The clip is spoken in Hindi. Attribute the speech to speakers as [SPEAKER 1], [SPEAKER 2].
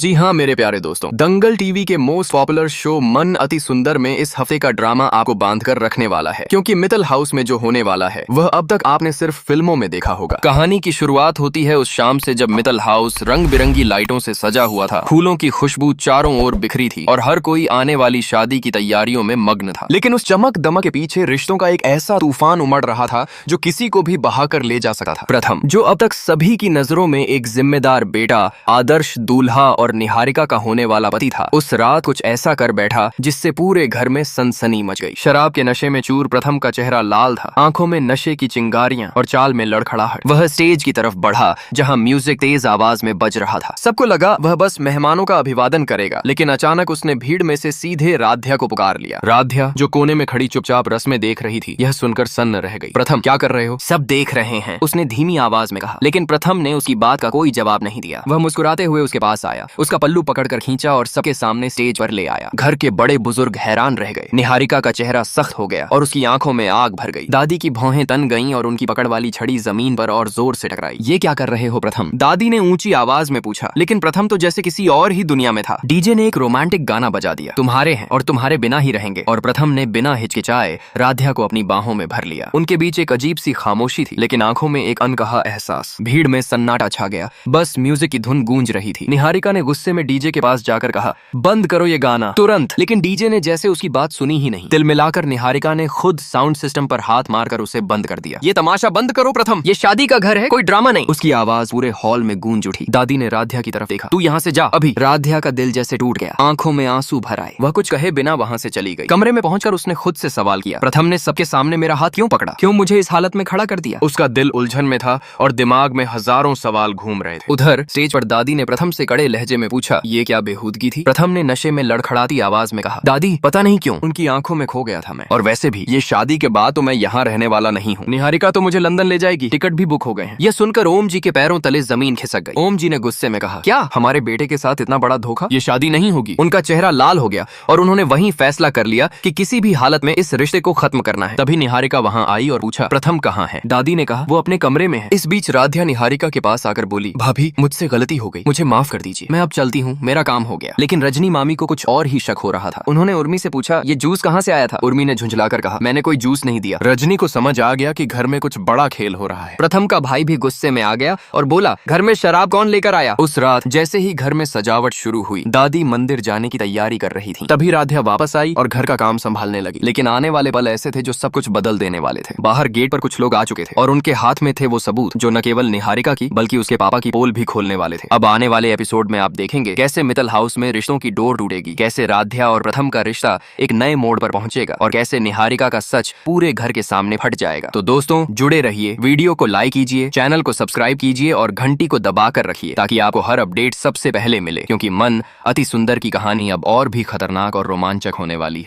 [SPEAKER 1] जी हाँ मेरे प्यारे दोस्तों, दंगल टीवी के मोस्ट पॉपुलर शो मन अति सुंदर में इस हफ्ते का ड्रामा आपको बांधकर रखने वाला है, क्योंकि मित्तल हाउस में जो होने वाला है वह अब तक आपने सिर्फ फिल्मों में देखा होगा। कहानी की शुरुआत होती है उस शाम से जब मित्तल हाउस रंग बिरंगी लाइटों से सजा हुआ था, फूलों की खुशबू चारों ओर बिखरी थी और हर कोई आने वाली शादी की तैयारियों में मग्न था। लेकिन उस चमक दमक के पीछे रिश्तों का एक ऐसा तूफान उमड़ रहा था जो किसी को भी बहाकर ले जा सकता था। प्रथम, जो अब तक सभी की नजरों में एक जिम्मेदार बेटा, आदर्श दूल्हा और निहारिका का होने वाला पति था, उस रात कुछ ऐसा कर बैठा जिससे पूरे घर में सनसनी मच गई। शराब के नशे में चूर प्रथम का चेहरा लाल था, आंखों में नशे की चिंगारियां और चाल में लड़खड़ाहट। वह स्टेज की तरफ बढ़ा जहां म्यूजिक तेज आवाज में बज रहा था। सबको लगा वह बस मेहमानों का अभिवादन करेगा, लेकिन अचानक उसने भीड़ में से सीधे राध्या को पुकार लिया। राध्या, जो कोने में खड़ी चुपचाप रस्में देख रही थी, यह सुनकर सन्न रह गई। प्रथम, क्या कर रहे हो? सब देख रहे हैं, उसने धीमी आवाज में कहा। लेकिन प्रथम ने उसकी बात का कोई जवाब नहीं दिया। वह मुस्कुराते हुए उसके पास आया, उसका पल्लू पकड़कर खींचा और सबके सामने स्टेज पर ले आया। घर के बड़े बुजुर्ग हैरान रह गए। निहारिका का चेहरा सख्त हो गया और उसकी आंखों में आग भर गई। दादी की भौहें तन गईं और उनकी पकड़ वाली छड़ी जमीन पर और जोर से टकराई। ये क्या कर रहे हो प्रथम? दादी ने ऊंची आवाज में पूछा। लेकिन प्रथम तो जैसे किसी और ही दुनिया में था। डीजे ने एक रोमांटिक गाना बजा दिया, तुम्हारे हैं और तुम्हारे बिना ही रहेंगे, और प्रथम ने बिना हिचकिचाए राध्या को अपनी बाहों में भर लिया। उनके बीच एक अजीब सी खामोशी थी, लेकिन आंखों में एक अनकहा एहसास। भीड़ में सन्नाटा छा गया, बस म्यूजिक की धुन गूंज रही थी। निहारिका ने गुस्से में डीजे के पास जाकर कहा, बंद करो ये गाना तुरंत। लेकिन डीजे ने जैसे उसकी बात सुनी ही नहीं। तिल मिलाकर निहारिका ने खुद साउंड सिस्टम पर हाथ मारकर उसे बंद कर दिया। ये तमाशा बंद करो प्रथम, ये शादी का घर है, कोई ड्रामा नहीं। उसकी आवाज पूरे हॉल में गूंज उठी। दादी ने राध्या की तरफ देखा, तू यहाँ से जा अभी। राध्या का दिल जैसे टूट गया, आंखों में आंसू भर आए। वह कुछ कहे बिना वहां से चली गई। कमरे में पहुंचकर उसने खुद से सवाल किया, प्रथम ने सबके सामने मेरा हाथ क्यों पकड़ा? क्यों मुझे इस हालत में खड़ा कर दिया? उसका दिल उलझन में था और दिमाग में हजारों सवाल घूम रहे थे। उधर स्टेज पर दादी ने प्रथम से कड़े लहजे में पूछा, ये क्या बेहूदगी थी? प्रथम ने नशे में लड़खड़ाती आवाज में कहा, दादी पता नहीं क्यों उनकी आंखों में खो गया था मैं, और वैसे भी ये शादी के बाद तो मैं यहाँ रहने वाला नहीं हूँ। निहारिका तो मुझे लंदन ले जाएगी, टिकट भी बुक हो गए हैं। यह सुनकर ओम जी के पैरों तले जमीन खिसक गई। ओम जी ने गुस्से में कहा, क्या हमारे बेटे के साथ इतना बड़ा धोखा? ये शादी नहीं होगी। उनका चेहरा लाल हो गया और उन्होंने वहीं फैसला कर लिया कि किसी भी हालत में इस रिश्ते को खत्म करना है। तभी निहारिका वहाँ आई और पूछा, प्रथम कहाँ है? दादी ने कहा, वो अपने कमरे में है। इस बीच राध्या निहारिका के पास आकर बोली, भाभी मुझसे गलती हो गई, मुझे माफ कर दीजिए, मैं अब चलती हूँ, मेरा काम हो गया। लेकिन रजनी मामी को कुछ और ही शक हो रहा था। उन्होंने उर्मी से पूछा, ये जूस कहाँ से आया था? उर्मी ने झुंझलाकर कहा, मैंने कोई जूस नहीं दिया। रजनी को समझ आ गया कि घर में कुछ बड़ा खेल हो रहा है। प्रथम का भाई भी गुस्से में आ गया और बोला, घर में शराब कौन लेकर आया? उस रात जैसे ही घर में सजावट शुरू हुई, दादी मंदिर जाने की तैयारी कर रही थी। तभी राध्या वापस आई और घर का काम संभालने लगी। लेकिन आने वाले पल ऐसे थे जो सब कुछ बदल देने वाले थे। बाहर गेट पर कुछ लोग आ चुके थे और उनके हाथ में थे वो सबूत जो न केवल निहारिका की बल्कि उसके पापा की पोल भी खोलने वाले थे। अब आने वाले एपिसोड में आप देखेंगे कैसे मित्तल हाउस में रिश्तों की डोर टूटेगी, कैसे राध्या और प्रथम का रिश्ता एक नए मोड़ पर पहुंचेगा और कैसे निहारिका का सच पूरे घर के सामने फट जाएगा। तो दोस्तों जुड़े रहिए, वीडियो को लाइक कीजिए, चैनल को सब्सक्राइब कीजिए और घंटी को दबाकर रखिए ताकि आपको हर अपडेट सबसे पहले मिले, क्योंकि मन अति सुंदर की कहानी अब और भी खतरनाक और रोमांचक होने वाली है।